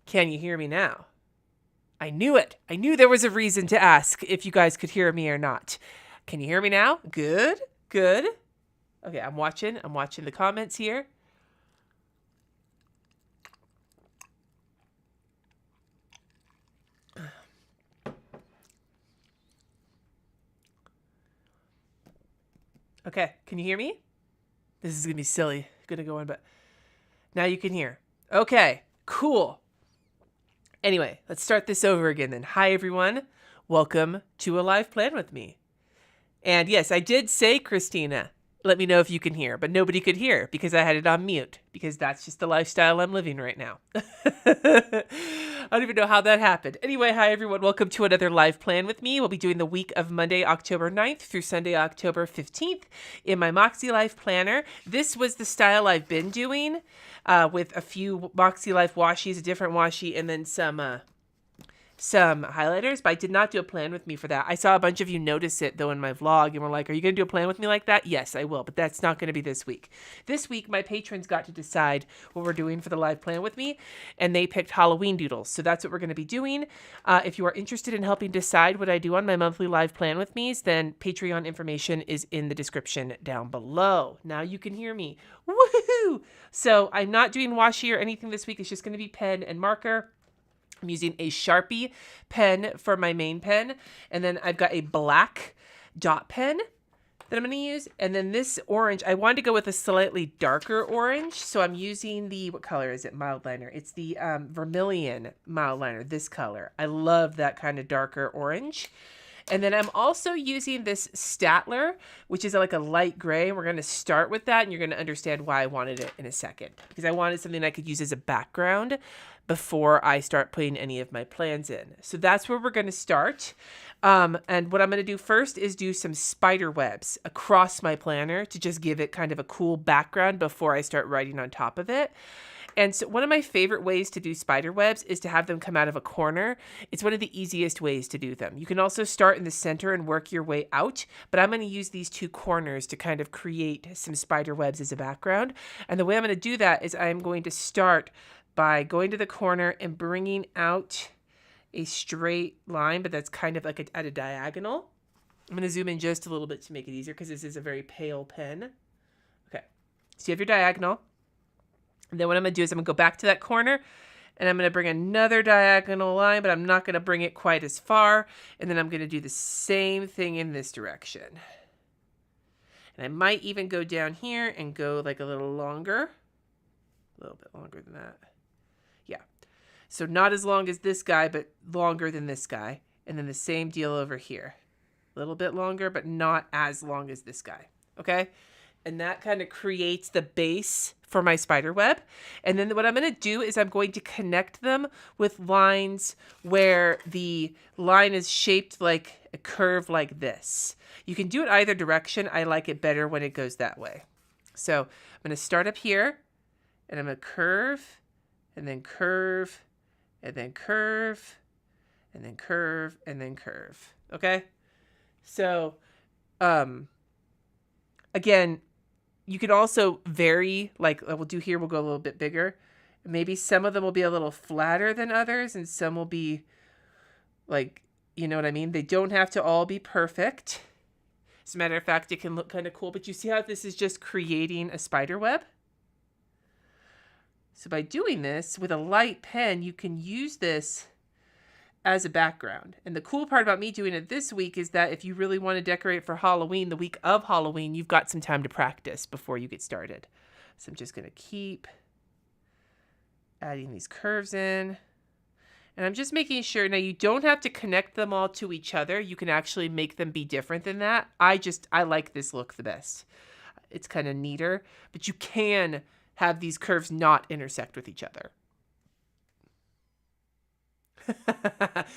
Can you hear me now? I knew it. I knew there was a reason to ask if you guys could hear me or not. Can you hear me now? Good. Good. Okay, I'm watching the comments here. Okay, can you hear me? This is going to be silly. Going to go on, but now you can hear. Okay, cool. Anyway, let's start this over again then. Hi, everyone. Welcome to A Live Plan with me. And yes, I did say, Christina, let me know if you can hear, but nobody could hear because I had it on mute because that's just the lifestyle I'm living right now. I don't even know how that happened. Anyway, hi, everyone. Welcome to another Live Plan with me. We'll be doing the week of Monday, October 9th through Sunday, October 15th in my Moxie Life Planner. This was the style I've been doing with a few Moxie Life washies, a different washi, and then some highlighters, but I did not do a plan with me for that. I saw a bunch of you notice it, though, in my vlog, and were like, are you going to do a plan with me like that? Yes, I will, but that's not going to be this week. This week, my patrons got to decide what we're doing for the live plan with me, and they picked Halloween doodles, so that's what we're going to be doing. If you are interested in helping decide what I do on my monthly live plan with me, then Patreon information is in the description down below. Now you can hear me. Woohoo! So I'm not doing washi or anything this week. It's just going to be pen and marker. I'm using a Sharpie pen for my main pen. And then I've got a black dot pen that I'm going to use. And then this orange, I wanted to go with a slightly darker orange. So I'm using the, what color is it? Mild liner. It's the vermilion mild liner, this color. I love that kind of darker orange. And then I'm also using this Statler, which is like a light gray. We're going to start with that, and you're going to understand why I wanted it in a second. Because I wanted something I could use as a background before I start putting any of my plans in. So that's where we're going to start. And what I'm going to do first is do some spider webs across my planner to just give it kind of a cool background before I start writing on top of it. And so one of my favorite ways to do spider webs is to have them come out of a corner. It's one of the easiest ways to do them. You can also start in the center and work your way out, but I'm going to use these two corners to kind of create some spider webs as a background. And the way I'm going to do that is I'm going to start by going to the corner and bringing out a straight line, but that's kind of like at a diagonal. I'm going to zoom in just a little bit to make it easier because this is a very pale pen. Okay, so you have your diagonal. And then what I'm going to do is I'm going to go back to that corner and I'm going to bring another diagonal line, but I'm not going to bring it quite as far. And then I'm going to do the same thing in this direction. And I might even go down here and go like a little longer. A little bit longer than that. Yeah. So not as long as this guy, but longer than this guy. And then the same deal over here. A little bit longer, but not as long as this guy. Okay? And that kind of creates the base for my spider web. And then what I'm going to do is I'm going to connect them with lines where the line is shaped like a curve like this. You can do it either direction. I like it better when it goes that way. So I'm going to start up here and I'm going to curve and then curve and then curve and then curve and then curve. Okay? So, again, you could also vary, like we'll do here, we'll go a little bit bigger. Maybe some of them will be a little flatter than others, and some will be like, you know what I mean? They don't have to all be perfect. As a matter of fact, it can look kind of cool, but you see how this is just creating a spider web? So by doing this with a light pen, you can use this as a background. And the cool part about me doing it this week is that if you really want to decorate for Halloween, the week of Halloween, you've got some time to practice before you get started. So I'm just going to keep adding these curves in. And I'm just making sure, now you don't have to connect them all to each other. You can actually make them be different than that. I like this look the best. It's kind of neater, but you can have these curves not intersect with each other.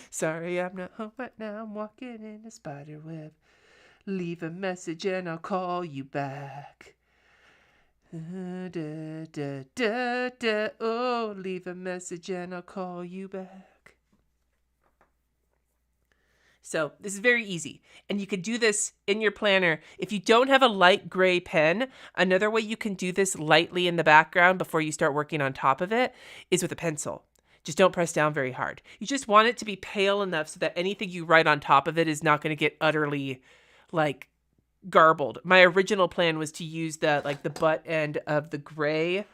Sorry, I'm not home right now. I'm walking in a spider web. Leave a message and I'll call you back. Da, da, da, da. Oh, leave a message and I'll call you back. So this is very easy. And you could do this in your planner. If you don't have a light gray pen, another way you can do this lightly in the background before you start working on top of it is with a pencil. Just don't press down very hard. You just want it to be pale enough so that anything you write on top of it is not going to get utterly, like, garbled. My original plan was to use the butt end of the gray,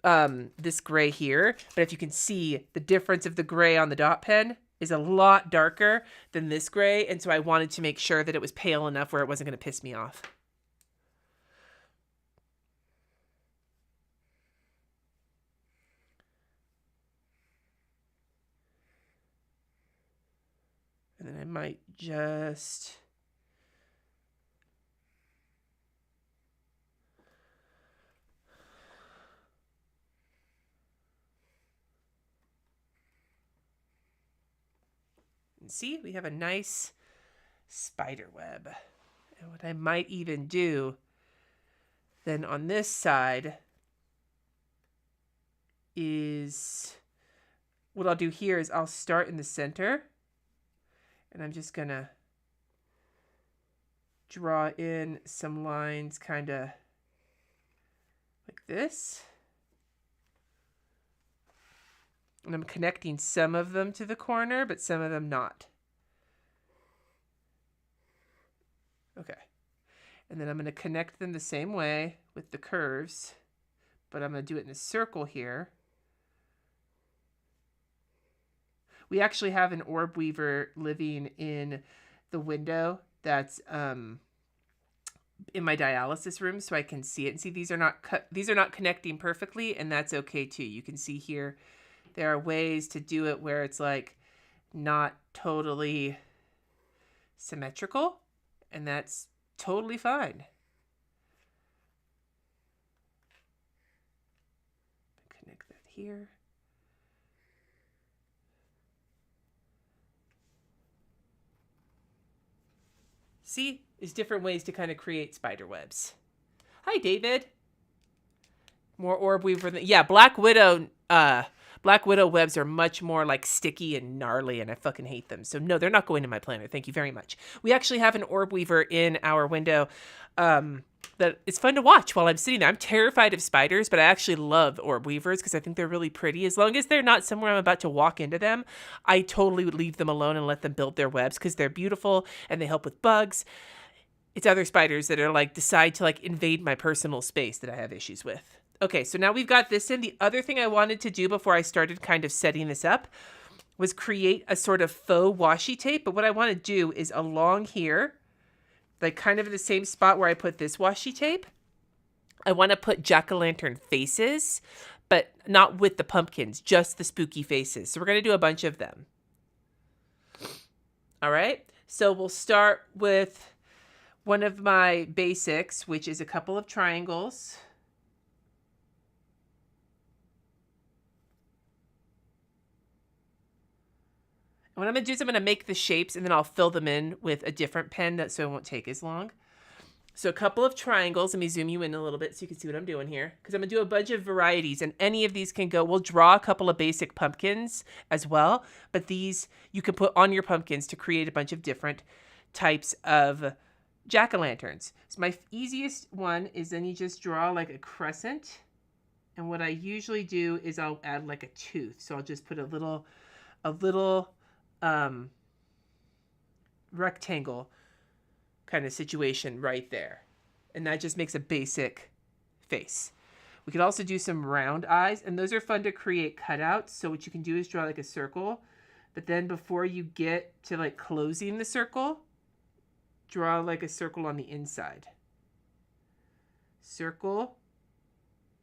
this gray here. But if you can see, the difference of the gray on the dot pen is a lot darker than this gray. And so I wanted to make sure that it was pale enough where it wasn't going to piss me off. And then I might just... And see, we have a nice spider web. And what I might even do then on this side is... What I'll do here is I'll start in the center. And I'm just going to draw in some lines kind of like this. And I'm connecting some of them to the corner, but some of them not. Okay. And then I'm going to connect them the same way with the curves, but I'm going to do it in a circle here. We actually have an orb weaver living in the window that's in my dialysis room, so I can see it. And see, these are not connecting perfectly, and that's okay too. You can see here there are ways to do it where it's like not totally symmetrical, and that's totally fine. Connect that here. See, there's different ways to kind of create spider webs. Hi, David. More orb weaver than... Yeah, Black Widow webs are much more like sticky and gnarly, and I fucking hate them. So no, they're not going to my planner. Thank you very much. We actually have an orb weaver in our window that it's fun to watch while I'm sitting there. I'm terrified of spiders, but I actually love orb weavers because I think they're really pretty. As long as they're not somewhere I'm about to walk into them, I totally would leave them alone and let them build their webs because they're beautiful and they help with bugs. It's other spiders that are like decide to like invade my personal space that I have issues with. Okay, so now we've got this in. The other thing I wanted to do before I started kind of setting this up was create a sort of faux washi tape. But what I want to do is along here, like kind of in the same spot where I put this washi tape, I want to put jack-o'-lantern faces, but not with the pumpkins, just the spooky faces. So we're going to do a bunch of them. All right, so we'll start with one of my basics, which is a couple of triangles. And what I'm going to do is I'm going to make the shapes and then I'll fill them in with a different pen so it won't take as long. So a couple of triangles. Let me zoom you in a little bit so you can see what I'm doing here. Because I'm going to do a bunch of varieties and any of these can go. We'll draw a couple of basic pumpkins as well. But these you can put on your pumpkins to create a bunch of different types of jack-o'-lanterns. So my easiest one is then you just draw like a crescent. And what I usually do is I'll add like a tooth. So I'll just put a little rectangle kind of situation right there. And that just makes a basic face. We could also do some round eyes, and those are fun to create cutouts. So what you can do is draw like a circle, but then before you get to like closing the circle, draw like a circle on the inside. Circle,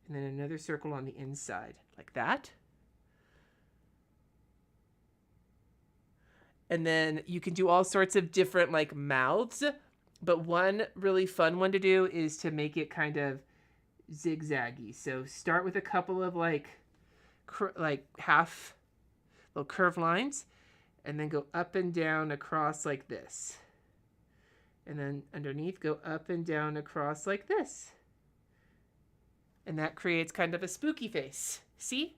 and then another circle on the inside, like that. And then you can do all sorts of different like mouths. But one really fun one to do is to make it kind of zigzaggy. So start with a couple of like half little curved lines. And then go up and down across like this. And then underneath go up and down across like this. And that creates kind of a spooky face. See?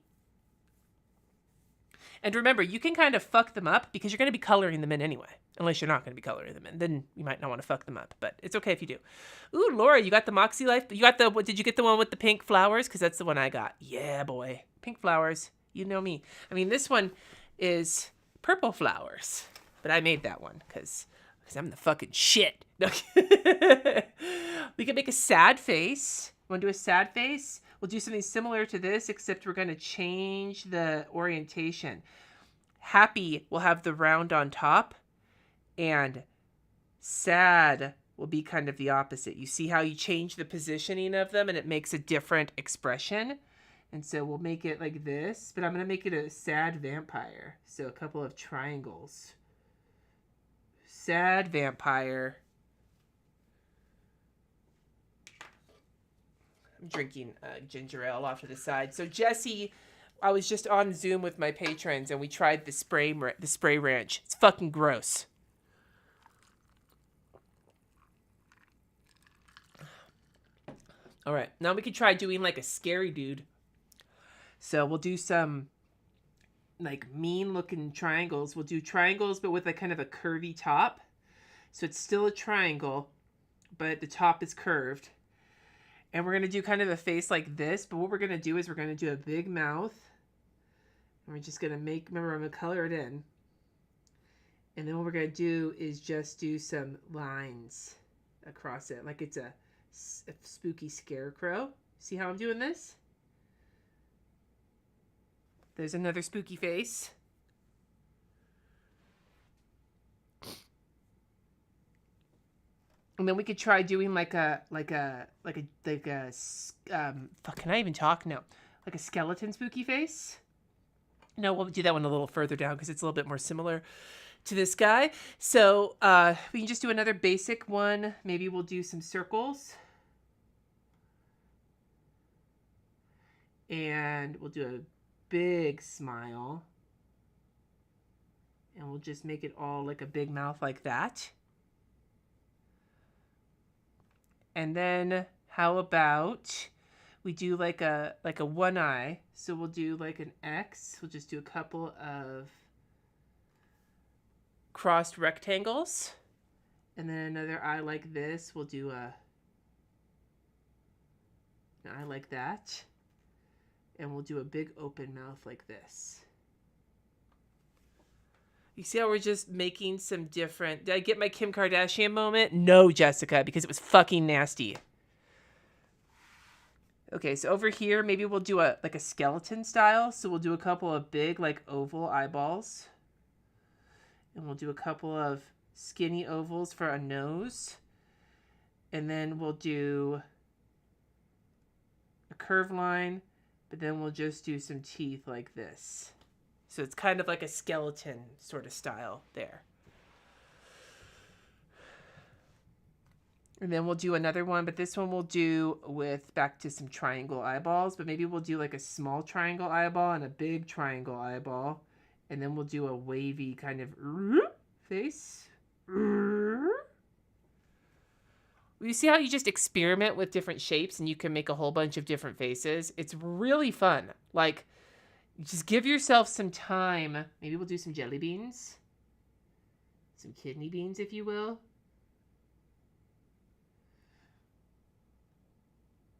And remember, you can kind of fuck them up because you're going to be coloring them in anyway. Unless you're not going to be coloring them in. Then you might not want to fuck them up. But it's okay if you do. Ooh, Laura, you got the Moxie Life? You got the... Did you get the one with the pink flowers? Because that's the one I got. Yeah, boy. Pink flowers. You know me. I mean, this one is purple flowers, but I made that one because I'm the fucking shit. We can make a sad face. Want to do a sad face? We'll do something similar to this, except we're going to change the orientation. Happy will have the round on top, and sad will be kind of the opposite. You see how you change the positioning of them, and it makes a different expression? And so we'll make it like this, but I'm going to make it a sad vampire. So a couple of triangles. Sad vampire. I'm drinking ginger ale off to the side. So Jesse, I was just on Zoom with my patrons, and we tried the spray ranch. It's fucking gross. All right, now we could try doing like a scary dude. So we'll do some like mean looking triangles. We'll do triangles, but with like kind of a curvy top. So it's still a triangle, but the top is curved. And we're going to do kind of a face like this. But what we're going to do is we're going to do a big mouth. And we're just going to remember I'm going to color it in. And then what we're going to do is just do some lines across it. Like it's a spooky scarecrow. See how I'm doing this? There's another spooky face. And then we could try doing like a fuck, can I even talk? No. Like a skeleton spooky face. No, we'll do that one a little further down because it's a little bit more similar to this guy. So we can just do another basic one. Maybe we'll do some circles. And we'll do a big smile, and we'll just make it all like a big mouth like that. And then how about we do like a one eye? So we'll do like an X. We'll just do a couple of crossed rectangles, and then another eye like this. We'll do an eye like that. And we'll do a big open mouth like this. You see how we're just making some different... Did I get my Kim Kardashian moment? No, Jessica, because it was fucking nasty. Okay, so over here, maybe we'll do a skeleton style. So we'll do a couple of big, like, oval eyeballs. And we'll do a couple of skinny ovals for a nose. And then we'll do a curved line. But then we'll just do some teeth like this. So it's kind of like a skeleton sort of style there. And then we'll do another one, but this one we'll do with back to some triangle eyeballs. But maybe we'll do like a small triangle eyeball and a big triangle eyeball. And then we'll do a wavy kind of face. You see how you just experiment with different shapes and you can make a whole bunch of different faces? It's really fun. Like, just give yourself some time. Maybe we'll do some jelly beans. Some kidney beans, if you will.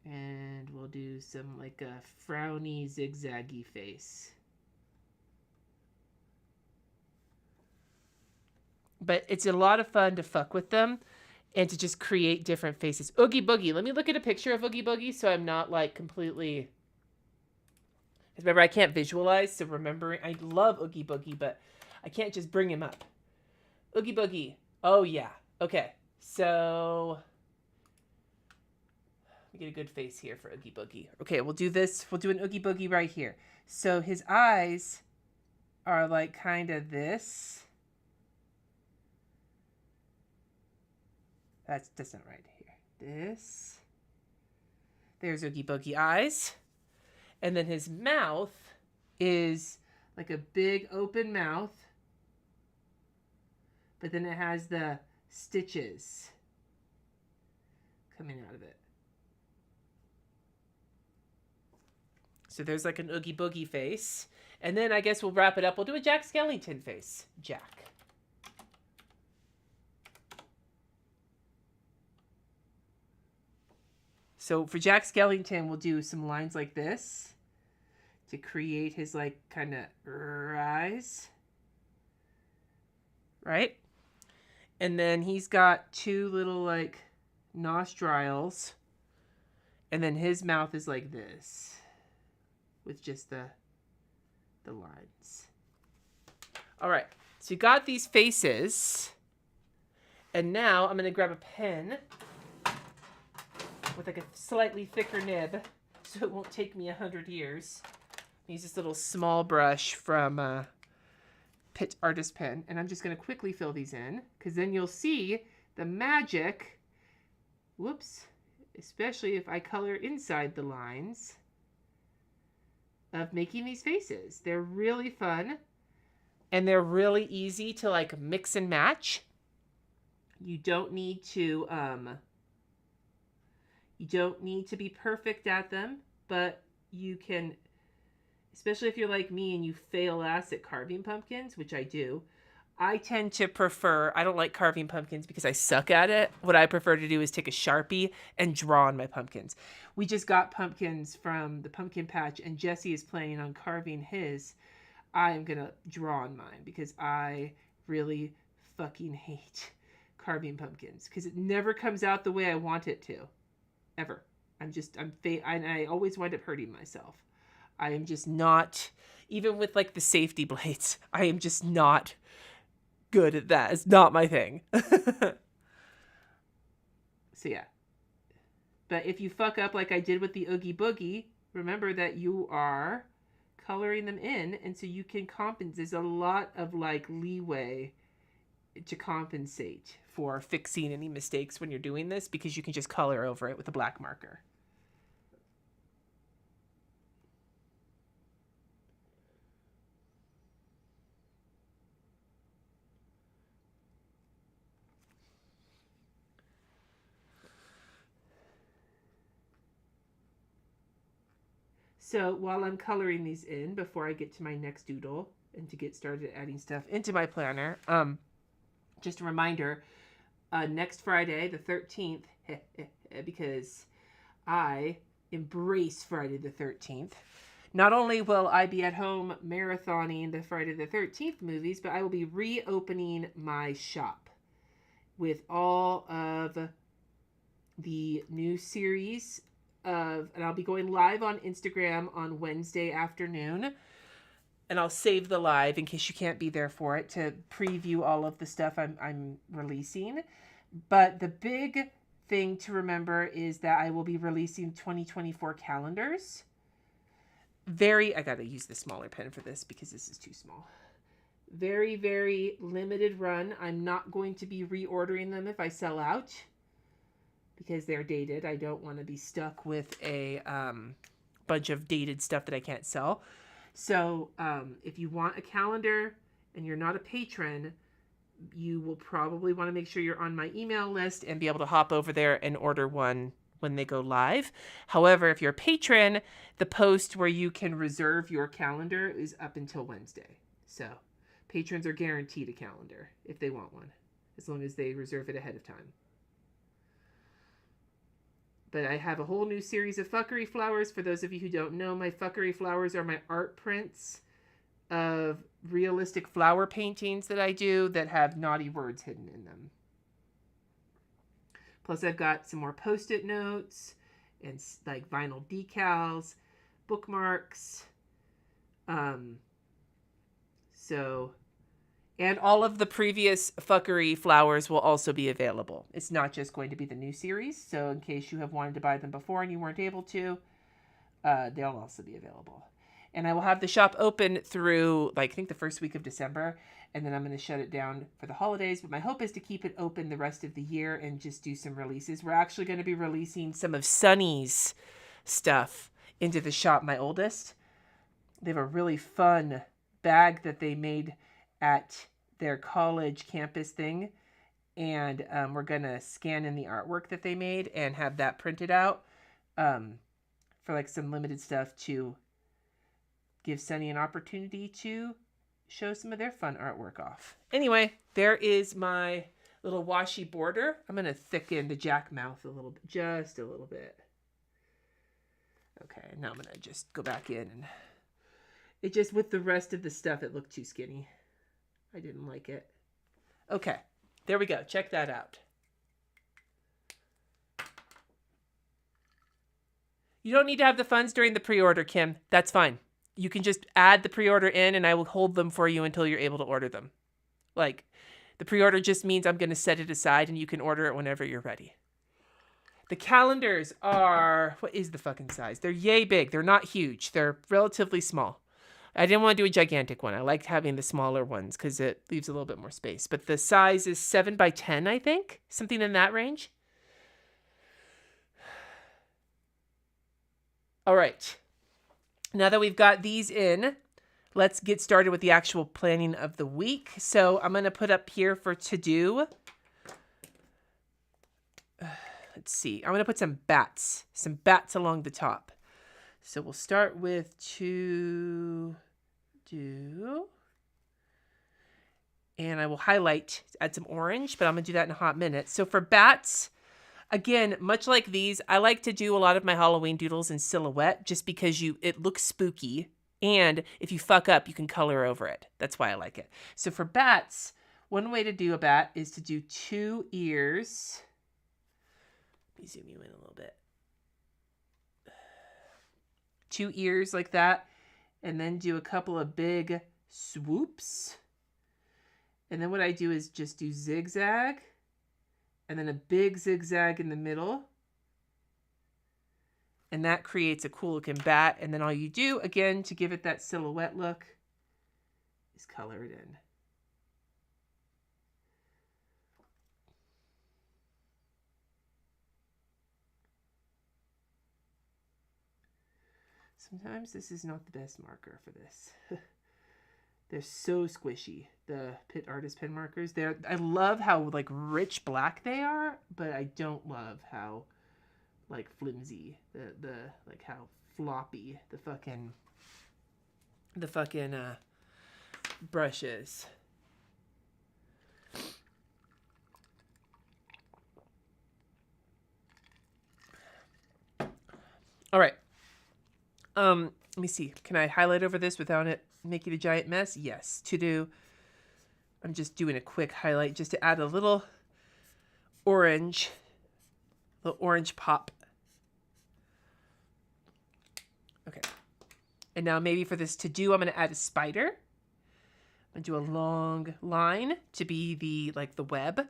And we'll do some, like, a frowny, zigzaggy face. But it's a lot of fun to fuck with them. And to just create different faces. Oogie Boogie. Let me look at a picture of Oogie Boogie so I'm not like completely... Remember, I can't visualize, so remembering... I love Oogie Boogie, but I can't just bring him up. Oogie Boogie. Oh, yeah. Okay. So... Let me get a good face here for Oogie Boogie. Okay, we'll do this. We'll do an Oogie Boogie right here. So his eyes are like kind of this. That's not right here. This. There's Oogie Boogie eyes. And then his mouth is like a big open mouth. But then it has the stitches coming out of it. So there's like an Oogie Boogie face. And then I guess we'll wrap it up. We'll do a Jack Skellington face. Jack. So for Jack Skellington, we'll do some lines like this to create his like kind of eyes. Right? And then he's got two little like nostrils. And then his mouth is like this with just the lines. All right. So you got these faces. And now I'm going to grab a pen with like a slightly thicker nib so it won't take me 100 years. Use this little small brush from Pitt Artist Pen. And I'm just going to quickly fill these in because then you'll see the magic. Whoops. Especially if I color inside the lines of making these faces. They're really fun and they're really easy to like mix and match. You don't need to be perfect at them, but you can, especially if you're like me and you fail ass at carving pumpkins, which I do. I tend to prefer, I don't like carving pumpkins because I suck at it. What I prefer to do is take a Sharpie and draw on my pumpkins. We just got pumpkins from the pumpkin patch and Jesse is planning on carving his. I am going to draw on mine because I really fucking hate carving pumpkins because it never comes out the way I want it to. Ever. I always wind up hurting myself. I am just not, even with like the safety blades, I am just not good at that. It's not my thing. So yeah. But if you fuck up like I did with the Oogie Boogie, remember that you are coloring them in, and so you can compensate. There's a lot of like leeway to compensate for fixing any mistakes when you're doing this because you can just color over it with a black marker. So while I'm coloring these in before I get to my next doodle and to get started adding stuff into my planner, just a reminder, next Friday, the 13th, because I embrace Friday the 13th, not only will I be at home marathoning the Friday the 13th movies, but I will be reopening my shop with all of the new series and I'll be going live on Instagram on Wednesday afternoon. And I'll save the live in case you can't be there for it to preview all of the stuff I'm releasing. But the big thing to remember is that I will be releasing 2024 calendars. I gotta use the smaller pen for this because this is too small. Very, very limited run. I'm not going to be reordering them if I sell out because they're dated. I don't want to be stuck with a bunch of dated stuff that I can't sell. So if you want a calendar and you're not a patron, you will probably want to make sure you're on my email list and be able to hop over there and order one when they go live. However, if you're a patron, the post where you can reserve your calendar is up until Wednesday. So patrons are guaranteed a calendar if they want one, as long as they reserve it ahead of time. But I have a whole new series of fuckery flowers. For those of you who don't know, my fuckery flowers are my art prints of realistic flower paintings that I do that have naughty words hidden in them. Plus I've got some more post-it notes and like vinyl decals, bookmarks. And all of the previous fuckery flowers will also be available. It's not just going to be the new series. So in case you have wanted to buy them before and you weren't able to, they'll also be available. And I will have the shop open through, like, I think the first week of December. And then I'm going to shut it down for the holidays. But my hope is to keep it open the rest of the year and just do some releases. We're actually going to be releasing some of Sunny's stuff into the shop, my oldest. They have a really fun bag that they made at their college campus thing, and we're gonna scan in the artwork that they made and have that printed out for like some limited stuff to give Sunny an opportunity to show some of their fun artwork off. Anyway, there is my little washi border. I'm gonna thicken the jack mouth a little bit, just a little bit. Okay, now I'm gonna just go back in and It just, with the rest of the stuff, it looked too skinny. I didn't like it. Okay, there we go. Check that out. You don't need to have the funds during the pre-order, Kim. That's fine. You can just add the pre-order in and I will hold them for you until you're able to order them. Like, the pre-order just means I'm going to set it aside and you can order it whenever you're ready. The calendars are, what is the fucking size? They're yay big. They're not huge. They're relatively small. I didn't want to do a gigantic one. I liked having the smaller ones because it leaves a little bit more space. But the size is 7 by 10, I think. Something in that range. All right. Now that we've got these in, let's get started with the actual planning of the week. So I'm going to put up here for to do. Let's see. I'm going to put some bats along the top. So we'll start with to do. And I will highlight, add some orange, but I'm going to do that in a hot minute. So for bats, again, much like these, I like to do a lot of my Halloween doodles in silhouette just because it looks spooky. And if you fuck up, you can color over it. That's why I like it. So for bats, one way to do a bat is to do 2 ears. Let me zoom you in a little bit. 2 ears like that. And then do a couple of big swoops. And then what I do is just do zigzag. And then a big zigzag in the middle. And that creates a cool looking bat. And then all you do, again, to give it that silhouette look, is color it in. Sometimes this is not the best marker for this. They're so squishy, the Pitt Artist pen markers. I love how like rich black they are, but I don't love how like flimsy, the like how floppy the fucking brush is. All right. Let me see. Can I highlight over this without it making a giant mess? Yes. To do, I'm just doing a quick highlight just to add a little orange pop. Okay. And now maybe for this to do, I'm going to add a spider. I'm going to do a long line to be the web.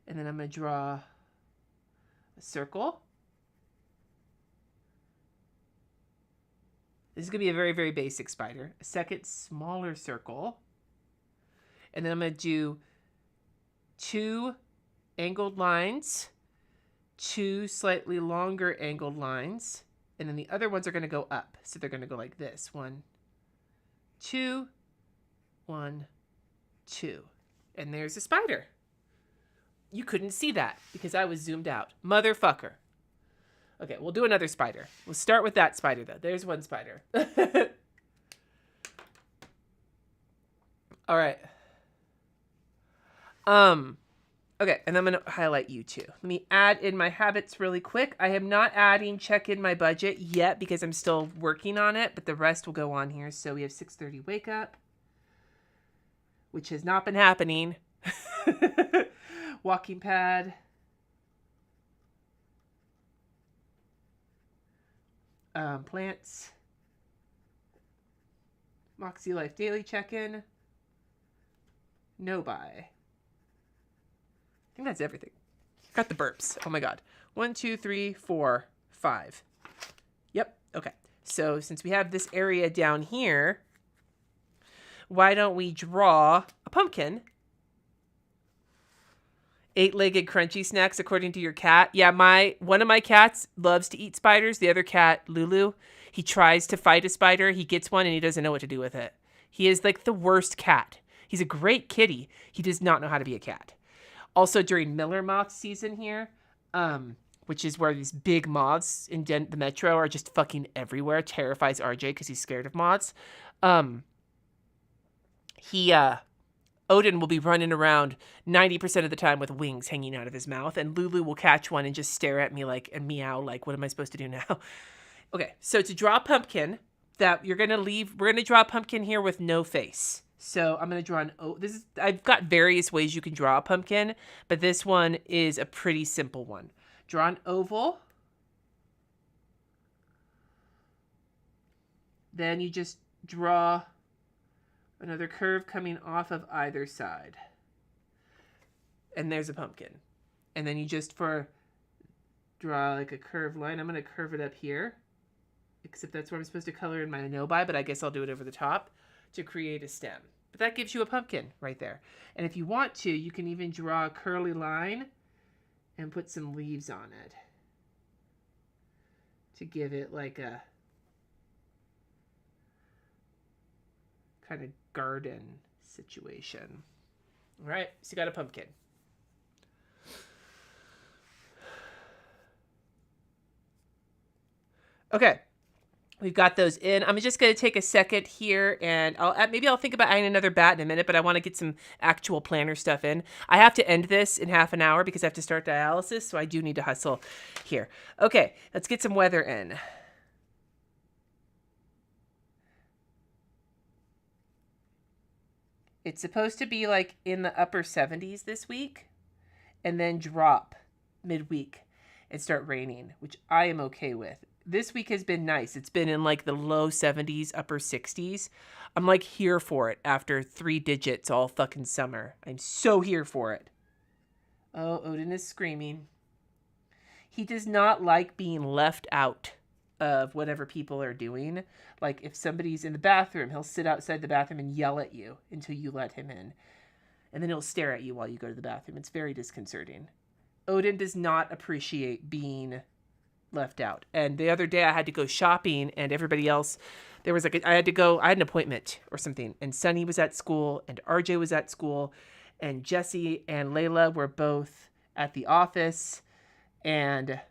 And then I'm going to draw a circle. This is going to be a very, very basic spider. A second smaller circle. And then I'm going to do 2 angled lines, 2 slightly longer angled lines, and then the other ones are going to go up. So they're going to go like this. 1, 2, 1, 2. And there's a spider. You couldn't see that because I was zoomed out. Motherfucker. Okay, we'll do another spider. We'll start with that spider, though. There's one spider. All right. Okay, and I'm going to highlight you too. Let me add in my habits really quick. I am not adding check in my budget yet because I'm still working on it, but the rest will go on here. So we have 6:30 wake up, which has not been happening. Walking pad. Plants. Moxie Life daily check-in. No buy. I think that's everything. Got the burps. Oh my god. 1, 2, 3, 4, 5. Yep. Okay. So since we have this area down here, why don't we draw a pumpkin? 8-legged crunchy snacks according to your cat. Yeah, one of my cats loves to eat spiders. The other cat, Lulu, he tries to fight a spider. He gets one and he doesn't know what to do with it. He is like the worst cat. He's a great kitty. He does not know how to be a cat. Also during Miller moth season here, which is where these big moths in the metro are just fucking everywhere. Terrifies RJ because he's scared of moths. Odin will be running around 90% of the time with wings hanging out of his mouth, and Lulu will catch one and just stare at me and meow like, what am I supposed to do now? Okay, so to draw a pumpkin, that you're going to leave. We're going to draw a pumpkin here with no face. So I'm going to draw I've got various ways you can draw a pumpkin, but this one is a pretty simple one. Draw an oval. Then you just draw another curve coming off of either side. And there's a pumpkin. And then you just draw like a curved line. I'm going to curve it up here, except that's where I'm supposed to color in my no by, but I guess I'll do it over the top to create a stem. But that gives you a pumpkin right there. And if you want to, you can even draw a curly line and put some leaves on it to give it like a kind of garden situation. All right, so you got a pumpkin. Okay. We've got those in. I'm just going to take a second here, and maybe I'll think about adding another bat in a minute, but I want to get some actual planner stuff in. I have to end this in half an hour because I have to start dialysis, so I do need to hustle here. Okay, let's get some weather in. It's supposed to be like in the upper 70s this week, and then drop midweek and start raining, which I am okay with. This week has been nice. It's been in like the low 70s, upper 60s. I'm like here for it after 3 digits all fucking summer. I'm so here for it. Oh, Odin is screaming. He does not like being left out of whatever people are doing. Like if somebody's in the bathroom, he'll sit outside the bathroom and yell at you until you let him in. And then he'll stare at you while you go to the bathroom. It's very disconcerting. Odin does not appreciate being left out. And the other day I had to go shopping, and everybody else, there was like I had an appointment or something, and Sunny was at school, and RJ was at school, and Jesse and Layla were both at the office, and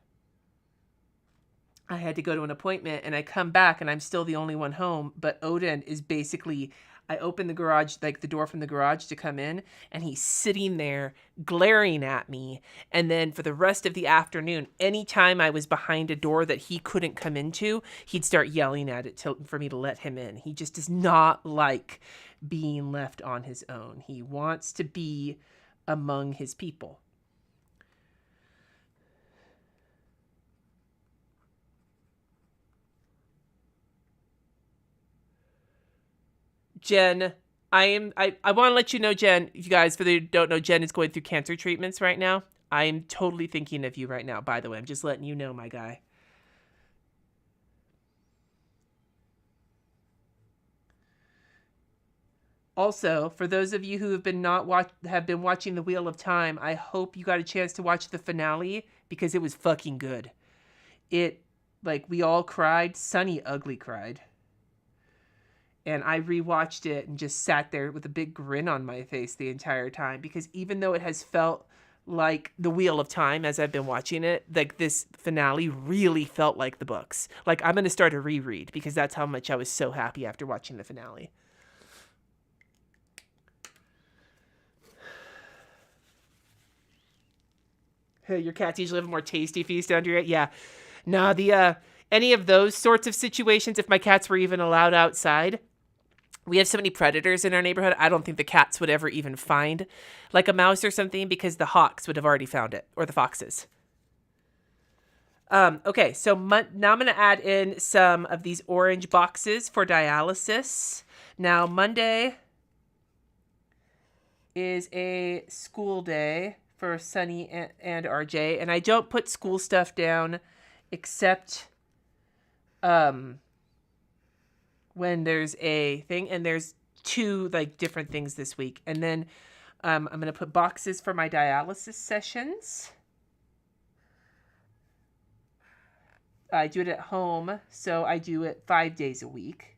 I had to go to an appointment, and I come back and I'm still the only one home, but Odin is basically, I open the garage, like the door from the garage to come in, and he's sitting there glaring at me. And then for the rest of the afternoon, anytime I was behind a door that he couldn't come into, he'd start yelling at it for me to let him in. He just does not like being left on his own. He wants to be among his people. Jen, I want to let you know, Jen, you guys, for those who don't know, Jen is going through cancer treatments right now. I am totally thinking of you right now, by the way. I'm just letting you know, my guy. Also, for those of you who have been watching The Wheel of Time, I hope you got a chance to watch the finale because it was fucking good. We all cried. Sunny ugly cried. And I rewatched it and just sat there with a big grin on my face the entire time, because even though it has felt like The Wheel of Time as I've been watching it, like this finale really felt like the books. Like I'm going to start a reread because that's how much I was so happy after watching the finale. Hey, your cats usually have a more tasty feast under it. Yeah. No, any of those sorts of situations, if my cats were even allowed outside, we have so many predators in our neighborhood, I don't think the cats would ever even find like a mouse or something, because the hawks would have already found it, or the foxes. Okay, so now I'm going to add in some of these orange boxes for dialysis. Now, Monday is a school day for Sunny and RJ, and I don't put school stuff down except when there's a thing, and there's 2 different things this week. And then I'm going to put boxes for my dialysis sessions. I do it at home, so I do it 5 days a week.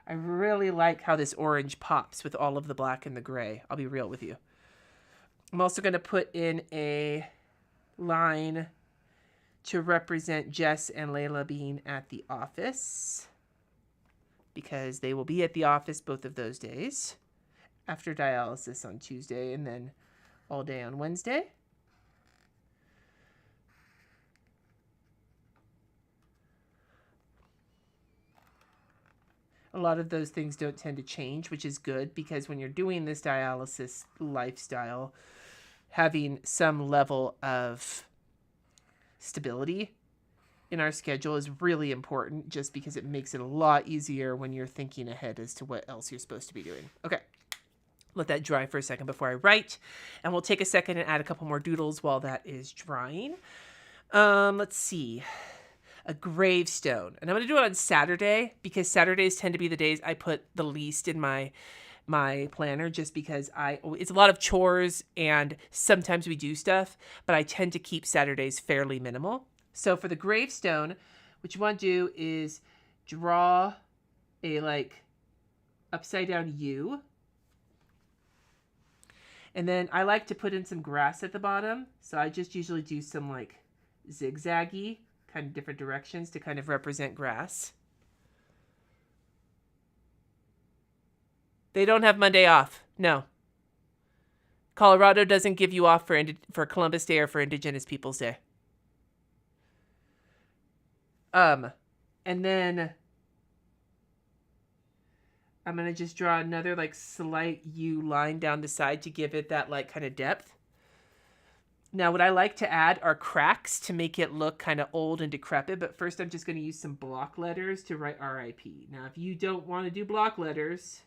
I really like how this orange pops with all of the black and the gray. I'll be real with you. I'm also going to put in a line to represent Jess and Layla being at the office, because they will be at the office both of those days, after dialysis on Tuesday and then all day on Wednesday. A lot of those things don't tend to change, which is good because when you're doing this dialysis lifestyle, having some level of stability in our schedule is really important just because it makes it a lot easier when you're thinking ahead as to what else you're supposed to be doing. Okay. Let that dry for a second before I write. And we'll take a second and add a couple more doodles while that is drying. Let's see. A gravestone. And I'm going to do it on Saturday because Saturdays tend to be the days I put the least in my planner just because it's a lot of chores and sometimes we do stuff, but I tend to keep Saturdays fairly minimal. So for the gravestone, what you want to do is draw a like upside down U. And then I like to put in some grass at the bottom. So I just usually do some like zigzaggy kind of different directions to kind of represent grass. They don't have Monday off. No. Colorado doesn't give you off for Columbus Day or for Indigenous Peoples Day. And then I'm going to just draw another like slight U line down the side to give it that like kind of depth. Now, what I like to add are cracks to make it look kind of old and decrepit. But first, I'm just going to use some block letters to write RIP. Now, if you don't want to do block letters,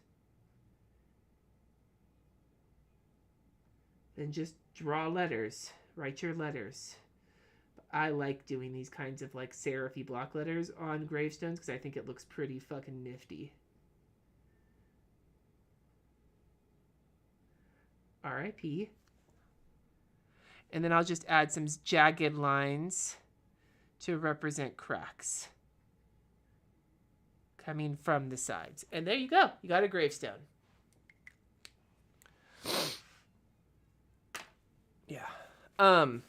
then just draw letters. Write your letters. I like doing these kinds of like serify block letters on gravestones because I think it looks pretty fucking nifty. RIP. And then I'll just add some jagged lines to represent cracks coming from the sides. And there you go. You got a gravestone. Yeah. All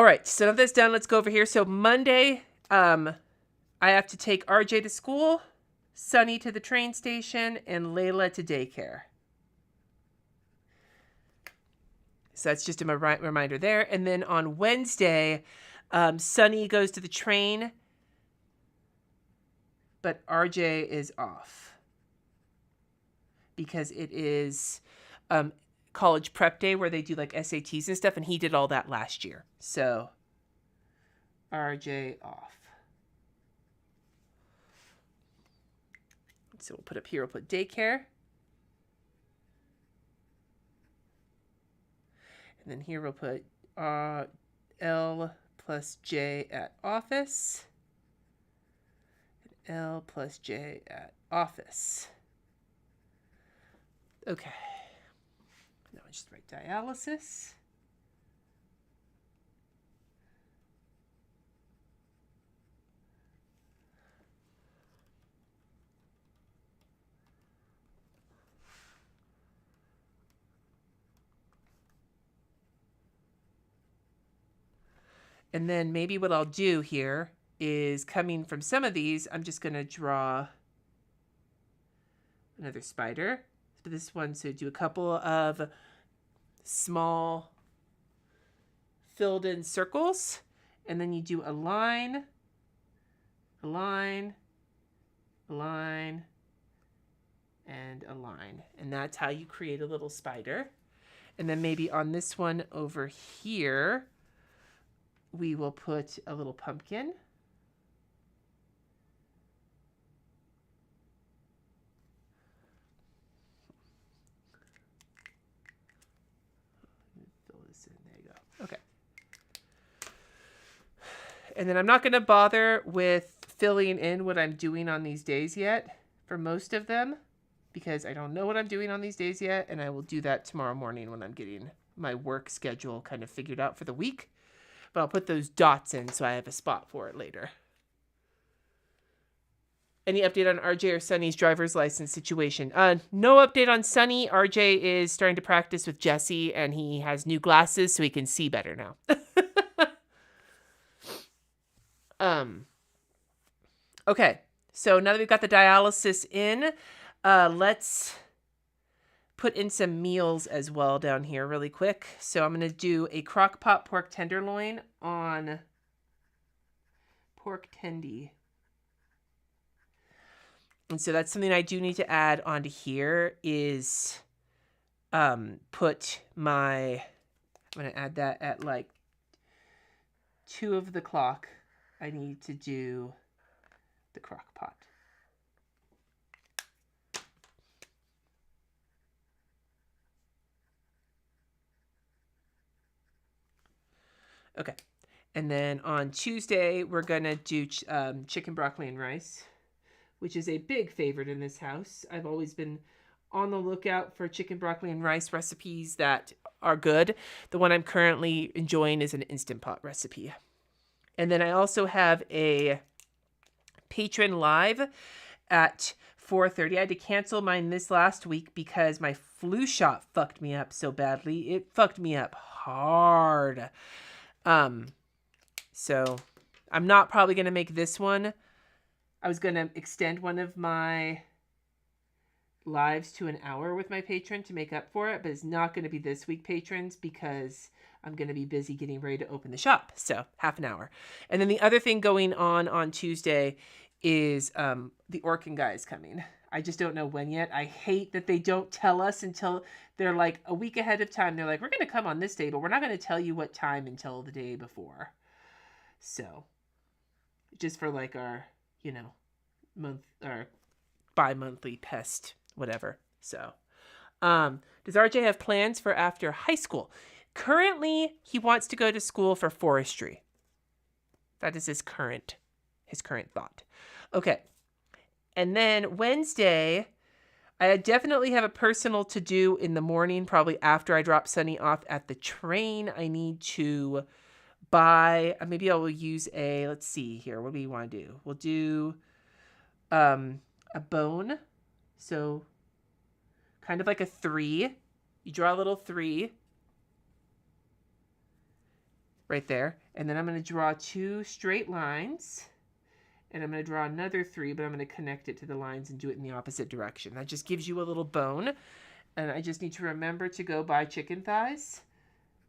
right, so now that's done, let's go over here. So Monday, I have to take RJ to school, Sunny to the train station, and Layla to daycare. So that's just a reminder there. And then on Wednesday, Sunny goes to the train, but RJ is off because it is college prep day where they do like SATs and stuff, and he did all that last year. So RJ off. So we'll put up here, we'll put daycare. And then here we'll put L plus J at office. And L plus J at office. Okay. Now I just write dialysis. And then maybe what I'll do here is coming from some of these, I'm just going to draw another spider. For this one, so do a couple of small filled in circles. And then you do a line, a line, a line, and a line. And that's how you create a little spider. And then maybe on this one over here, we will put a little pumpkin. Fill this in. There you go. Okay. And then I'm not going to bother with filling in what I'm doing on these days yet for most of them because I don't know what I'm doing on these days yet, and I will do that tomorrow morning when I'm getting my work schedule kind of figured out for the week. But I'll put those dots in so I have a spot for it later. Any update on RJ or Sunny's driver's license situation? No update on Sunny. RJ is starting to practice with Jesse, and he has new glasses so he can see better now. Okay, so now that we've got the dialysis in, let's put in some meals as well down here really quick. So I'm going to do a crock pot pork tenderloin on pork tendy. And so that's something I do need to add onto here is put my, I'm going to add that at like 2 of the clock. I need to do the crock pot. Okay. And then on Tuesday, we're going to do chicken, broccoli, and rice, which is a big favorite in this house. I've always been on the lookout for chicken, broccoli, and rice recipes that are good. The one I'm currently enjoying is an Instant Pot recipe. And then I also have a patron live at 4:30. I had to cancel mine this last week because my flu shot fucked me up so badly. It fucked me up hard. So I'm not probably going to make this one. I was going to extend one of my lives to an hour with my patron to make up for it, but it's not going to be this week, patrons, because I'm going to be busy getting ready to open the shop. So half an hour. And then the other thing going on Tuesday is the Orkin guys coming. I just don't know when yet. I hate that they don't tell us until they're like a week ahead of time. They're like, we're going to come on this day, but we're not going to tell you what time until the day before. So just for like our, month or bi-monthly pest, whatever. So, does RJ have plans for after high school? Currently, he wants to go to school for forestry. That is his current thought. Okay. And then Wednesday, I definitely have a personal to do in the morning, probably after I drop Sunny off at the train. I need to buy, maybe I will use let's see here. What do we want to do? We'll do a bone. So kind of like a 3. You draw a little 3 right there. And then I'm going to draw 2 straight lines. And I'm going to draw another 3, but I'm going to connect it to the lines and do it in the opposite direction. That just gives you a little bone. And I just need to remember to go buy chicken thighs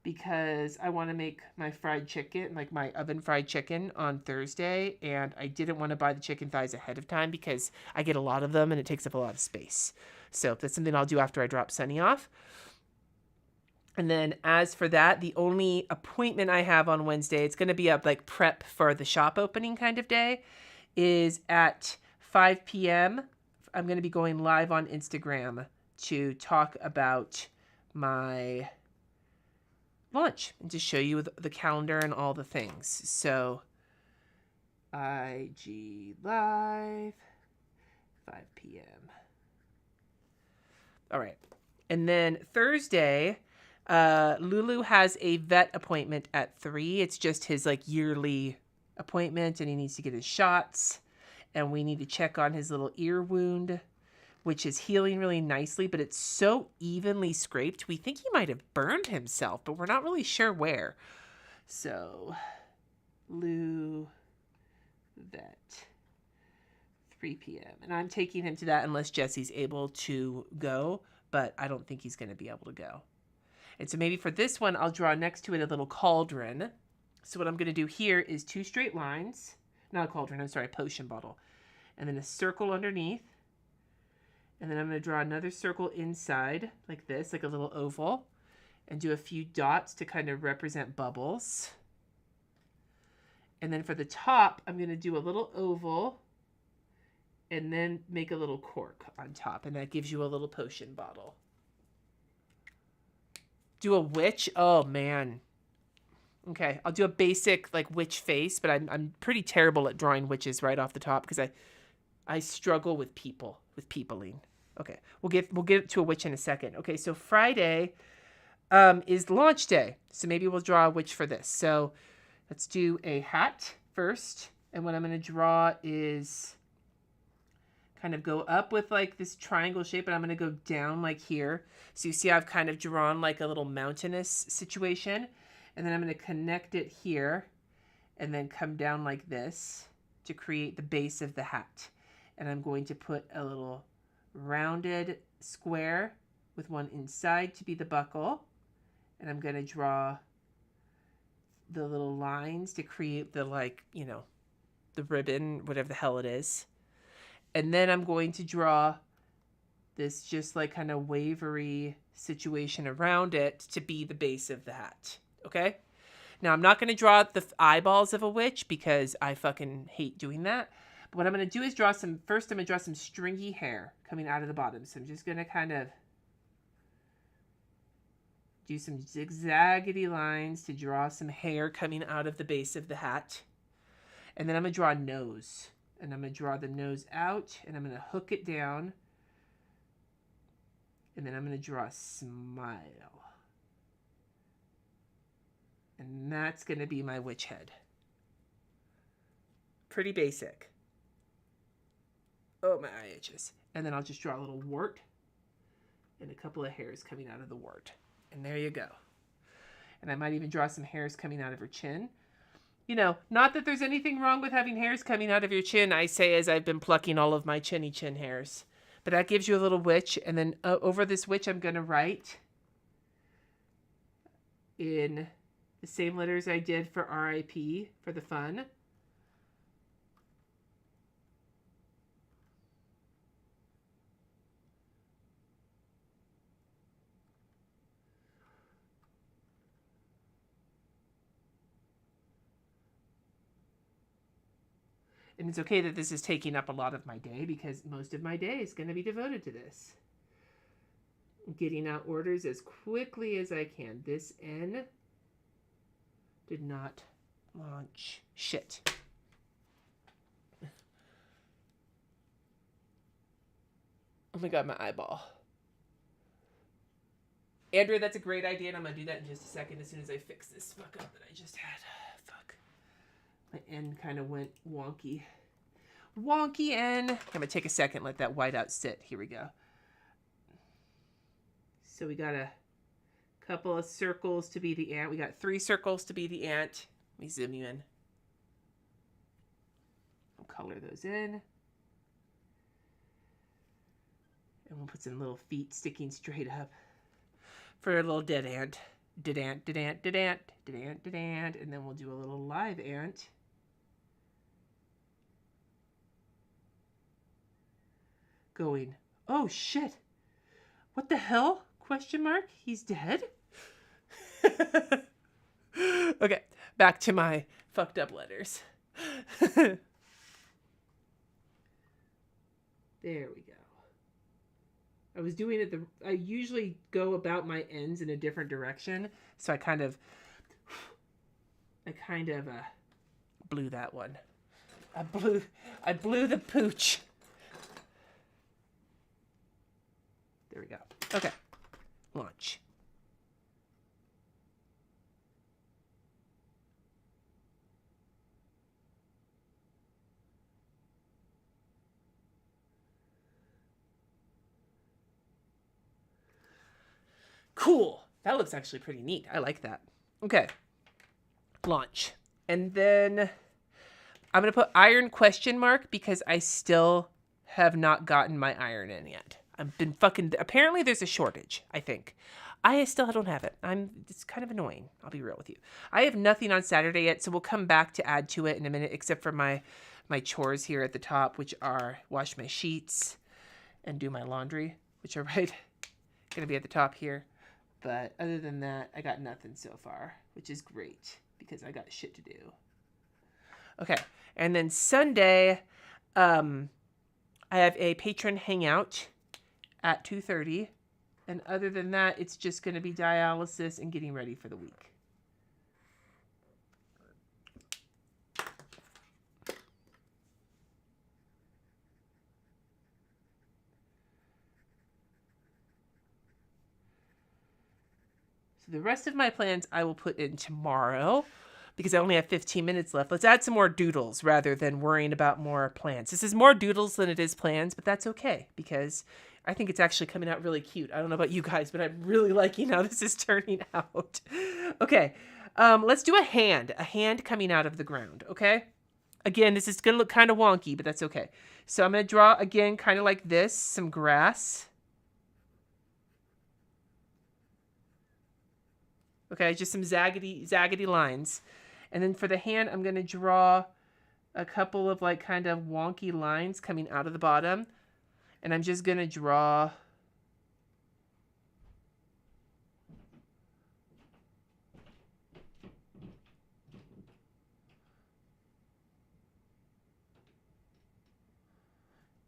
because I want to make my fried chicken, like my oven fried chicken on Thursday. And I didn't want to buy the chicken thighs ahead of time because I get a lot of them and it takes up a lot of space. So that's something I'll do after I drop Sunny off. And then as for that, the only appointment I have on Wednesday, it's going to be a like prep for the shop opening kind of day, is at 5 p.m. I'm going to be going live on Instagram to talk about my launch and to show you the calendar and all the things. So IG live, 5 p.m. All right. And then Thursday, Lulu has a vet appointment at 3. It's just his like yearly appointment and he needs to get his shots. And we need to check on his little ear wound, which is healing really nicely, but it's so evenly scraped. We think he might have burned himself, but we're not really sure where. So, Lou vet, 3 p.m. And I'm taking him to that unless Jesse's able to go, but I don't think he's going to be able to go. And so maybe for this one, I'll draw next to it a little cauldron. So what I'm going to do here is 2 straight lines. Not a cauldron, I'm sorry, a potion bottle. And then a circle underneath. And then I'm going to draw another circle inside, like this, like a little oval. And do a few dots to kind of represent bubbles. And then for the top, I'm going to do a little oval. And then make a little cork on top. And that gives you a little potion bottle. Do a witch? Oh, man. Okay, I'll do a basic like witch face, but I'm pretty terrible at drawing witches right off the top because I struggle with peopling. Okay, we'll get to a witch in a second. Okay, so Friday is launch day, so maybe we'll draw a witch for this. So let's do a hat first, and what I'm going to draw is kind of go up with like this triangle shape, and I'm going to go down like here. So you see I've kind of drawn like a little mountainous situation. And then I'm going to connect it here and then come down like this to create the base of the hat. And I'm going to put a little rounded square with one inside to be the buckle. And I'm going to draw the little lines to create the the ribbon, whatever the hell it is. And then I'm going to draw this just like kind of wavery situation around it to be the base of the hat. Okay? Now, I'm not going to draw the eyeballs of a witch because I fucking hate doing that. But what I'm going to do is first I'm going to draw some stringy hair coming out of the bottom. So I'm just going to kind of do some zigzaggedy lines to draw some hair coming out of the base of the hat. And then I'm going to draw a nose. And I'm going to draw the nose out, and I'm going to hook it down. And then I'm going to draw a smile. And that's going to be my witch head. Pretty basic. Oh, my eye itches. And then I'll just draw a little wart and a couple of hairs coming out of the wart. And there you go. And I might even draw some hairs coming out of her chin. You know, not that there's anything wrong with having hairs coming out of your chin, I say as I've been plucking all of my chinny chin hairs. But that gives you a little witch. And then over this witch, I'm going to write in the same letters I did for R.I.P. for the fun. And it's okay that this is taking up a lot of my day because most of my day is going to be devoted to this. Getting out orders as quickly as I can. This N did not launch. Shit. Oh my god, my eyeball. Andrew, that's a great idea, and I'm going to do that in just a second as soon as I fix this fuck up that I just had. Fuck. My N kind of went wonky. Wonky N. I'm going to take a second, let that whiteout sit. Here we go. So we got a couple of circles to be the ant. We got 3 circles to be the ant. Let me zoom you in. I'll color those in. And we'll put some little feet sticking straight up for a little dead ant. Dead ant, dead ant, dead ant, dead ant, dead ant. And then we'll do a little live ant. Going, oh shit. What the hell? Question mark? He's dead? Okay, back to my fucked up letters. There we go. I was doing it I usually go about my ends in a different direction, so I kind of blew that one. I blew the pooch. There we go. Okay. Launch. Cool. That looks actually pretty neat. I like that. Okay. Launch. And then I'm going to put iron question mark because I still have not gotten my iron in yet. I've been apparently there's a shortage, I think. I still don't have it. It's kind of annoying. I'll be real with you. I have nothing on Saturday yet, so we'll come back to add to it in a minute, except for my chores here at the top, which are wash my sheets and do my laundry, which are going to be at the top here. But other than that, I got nothing so far, which is great because I got shit to do. Okay. And then Sunday, I have a patron hangout at 2:30. And other than that, it's just going to be dialysis and getting ready for the week. So the rest of my plans I will put in tomorrow because I only have 15 minutes left. Let's add some more doodles rather than worrying about more plans. This is more doodles than it is plans, but that's okay because I think it's actually coming out really cute. I don't know about you guys, but I'm really liking how this is turning out. Okay, let's do a hand coming out of the ground, okay? Again, this is going to look kind of wonky, but that's okay. So I'm going to draw, again, kind of like this, some grass. Okay, just some zaggedy lines. And then for the hand, I'm going to draw a couple of like kind of wonky lines coming out of the bottom. And I'm just going to draw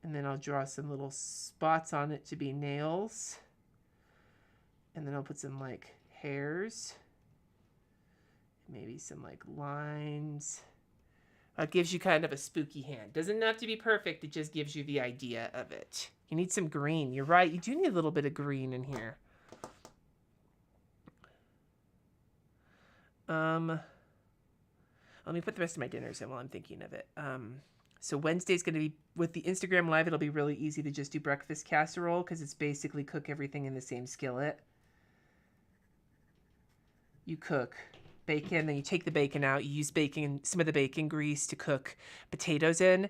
and then I'll draw some little spots on it to be nails. And then I'll put some like hairs. Maybe some like lines. It gives you kind of a spooky hand. Doesn't have to be perfect. It just gives you the idea of it. You need some green. You're right. You do need a little bit of green in here. Let me put the rest of my dinners in while I'm thinking of it. So Wednesday's going to be, with the Instagram Live, it'll be really easy to just do breakfast casserole because it's basically cook everything in the same skillet. You cook bacon, then you take the bacon out. You use bacon, some of the bacon grease to cook potatoes in.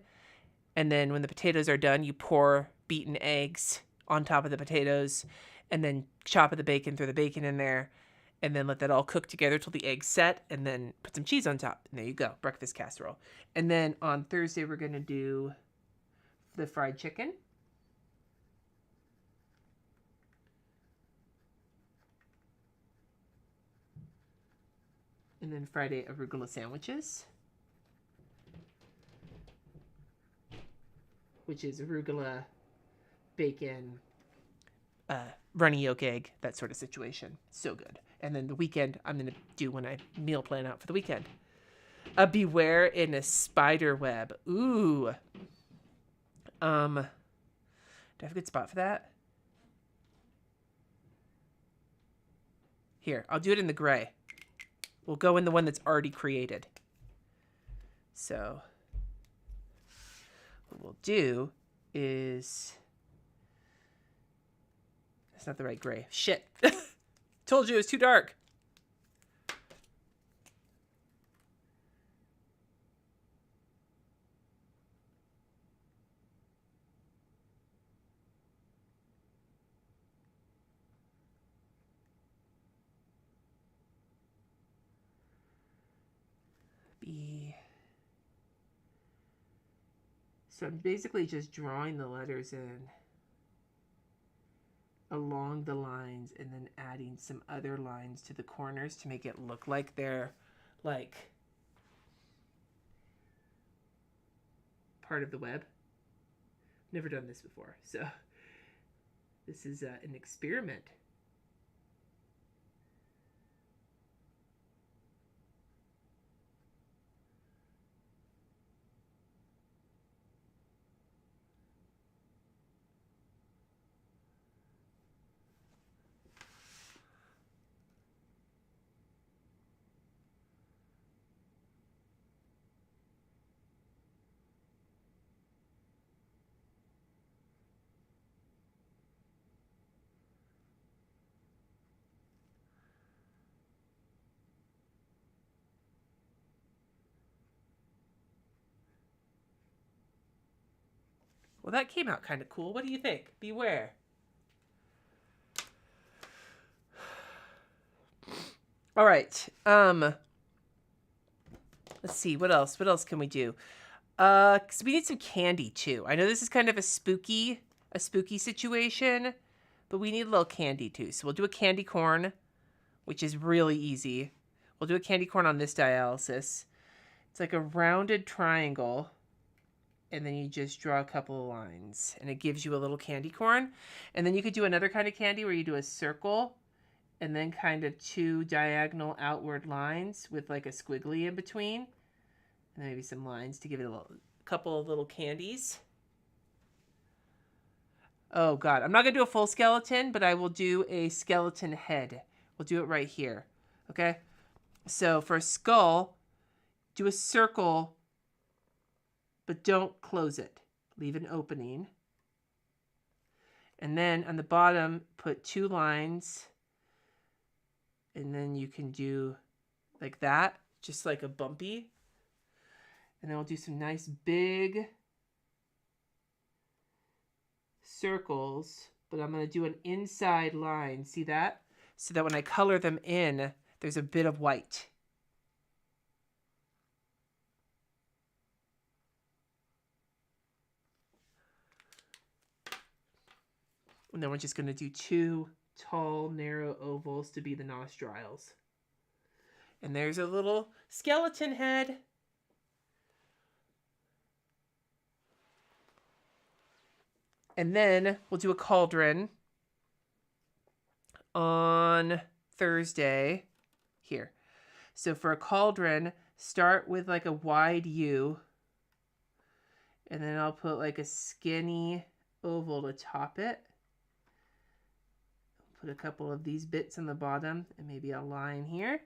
And then when the potatoes are done, you pour beaten eggs on top of the potatoes and then chop the bacon, throw the bacon in there, and then let that all cook together till the eggs set, and then put some cheese on top. And there you go, breakfast casserole. And then on Thursday, we're going to do the fried chicken. And then Friday, arugula sandwiches, which is arugula, bacon, runny yolk egg, that sort of situation. So good. And then the weekend, I'm going to do when I meal plan out for the weekend. A beware in a spider web. Ooh. Do I have a good spot for that? Here, I'll do it in the gray. We'll go in the one that's already created. So what we'll do is... That's not the right gray. Shit. Told you it was too dark. So I'm basically just drawing the letters in along the lines and then adding some other lines to the corners to make it look like they're like part of the web. Never done this before, so this is an experiment. Well, that came out kind of cool. What do you think? Beware. All right. Let's see. What else? What else can we do? 'Cause we need some candy too. I know this is kind of a spooky situation, but we need a little candy too. So we'll do a candy corn, which is really easy. We'll do a candy corn on this dialysis. It's like a rounded triangle. And then you just draw a couple of lines and it gives you a little candy corn. And then you could do another kind of candy where you do a circle and then kind of two diagonal outward lines with like a squiggly in between. And maybe some lines to give it a couple of little candies. Oh God, I'm not gonna do a full skeleton, but I will do a skeleton head. We'll do it right here, okay? So for a skull, do a circle, but don't close it. Leave an opening. And then on the bottom, put two lines. And then you can do like that, just like a bumpy. And then we'll do some nice big circles, but I'm going to do an inside line. See that? So that when I color them in, there's a bit of white. And then we're just going to do 2 tall, narrow ovals to be the nostrils. And there's a little skeleton head. And then we'll do a cauldron on Thursday here. So for a cauldron, start with like a wide U. And then I'll put like a skinny oval to top it. Put a couple of these bits on the bottom and maybe a line here.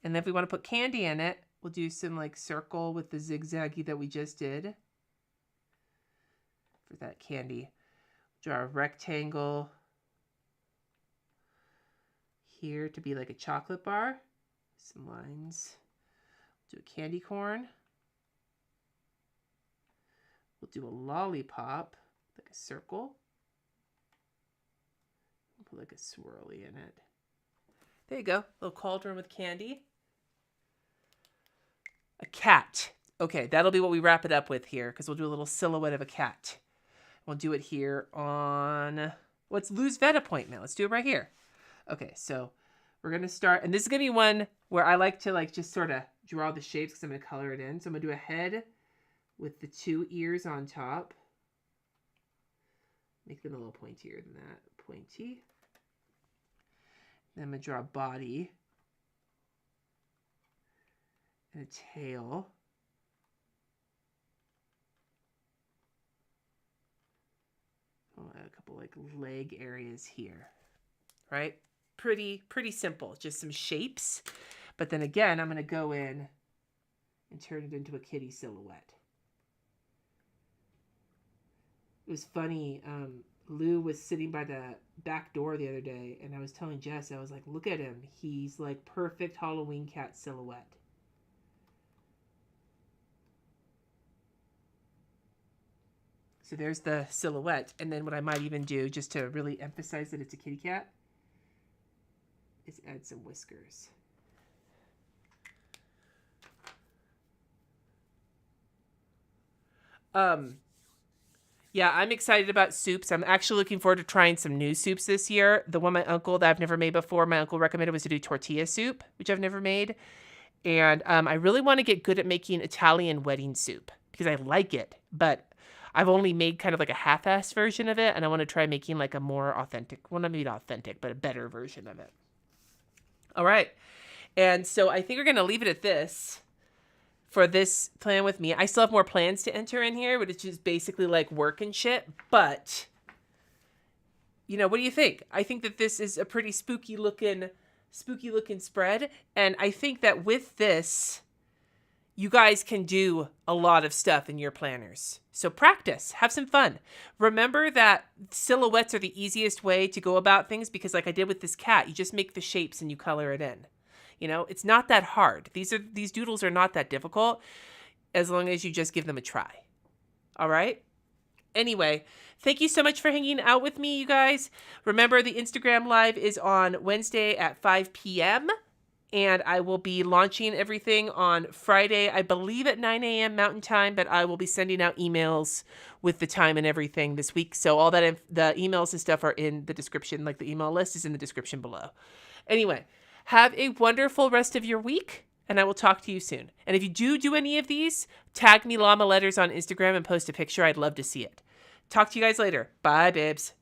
And then if we want to put candy in it, we'll do some like circle with the zigzaggy that we just did for that candy. Draw a rectangle here to be like a chocolate bar. Some lines. Do a candy corn. We'll do a lollipop, like a circle. Put like a swirly in it. There you go. A little cauldron with candy. A cat. Okay, that'll be what we wrap it up with here, because we'll do a little silhouette of a cat. We'll do it here on, let's lose vet appointment. Let's do it right here. Okay, so we're going to start, and this is going to be one where I like to like just sort of draw the shapes because I'm going to color it in. So I'm going to do a head with the 2 ears on top. Make them a little pointier than that. Pointy. Then I'm going to draw a body and a tail. I'll add a couple like leg areas here, right? Pretty simple, just some shapes. But then again, I'm going to go in and turn it into a kitty silhouette. It was funny. Lou was sitting by the back door the other day, and I was telling Jess, I was like, look at him. He's like perfect Halloween cat silhouette. So there's the silhouette. And then what I might even do, just to really emphasize that it's a kitty cat, is add some whiskers. Yeah, I'm excited about soups. I'm actually looking forward to trying some new soups this year. The one my uncle that I've never made before, my uncle recommended was to do tortilla soup, which I've never made. And I really want to get good at making Italian wedding soup because I like it, but I've only made kind of like a half-assed version of it, and I want to try making like a more authentic, well, not maybe not authentic, but a better version of it. All right. And so I think we're going to leave it at this for this plan with me. I still have more plans to enter in here, but it's just basically like work and shit. But, you know, what do you think? I think that this is a pretty spooky looking spread. And I think that with this, you guys can do a lot of stuff in your planners. So practice, have some fun. Remember that silhouettes are the easiest way to go about things because like I did with this cat, you just make the shapes and you color it in. You know, it's not that hard. These doodles are not that difficult as long as you just give them a try. All right? Anyway, thank you so much for hanging out with me, you guys. Remember, the Instagram Live is on Wednesday at 5 p.m., and I will be launching everything on Friday, I believe at 9 a.m. Mountain Time, but I will be sending out emails with the time and everything this week. So all that, the emails and stuff are in the description, like the email list is in the description below. Anyway, have a wonderful rest of your week, and I will talk to you soon. And if you do any of these, tag me Llama Letters on Instagram and post a picture. I'd love to see it. Talk to you guys later. Bye, babes.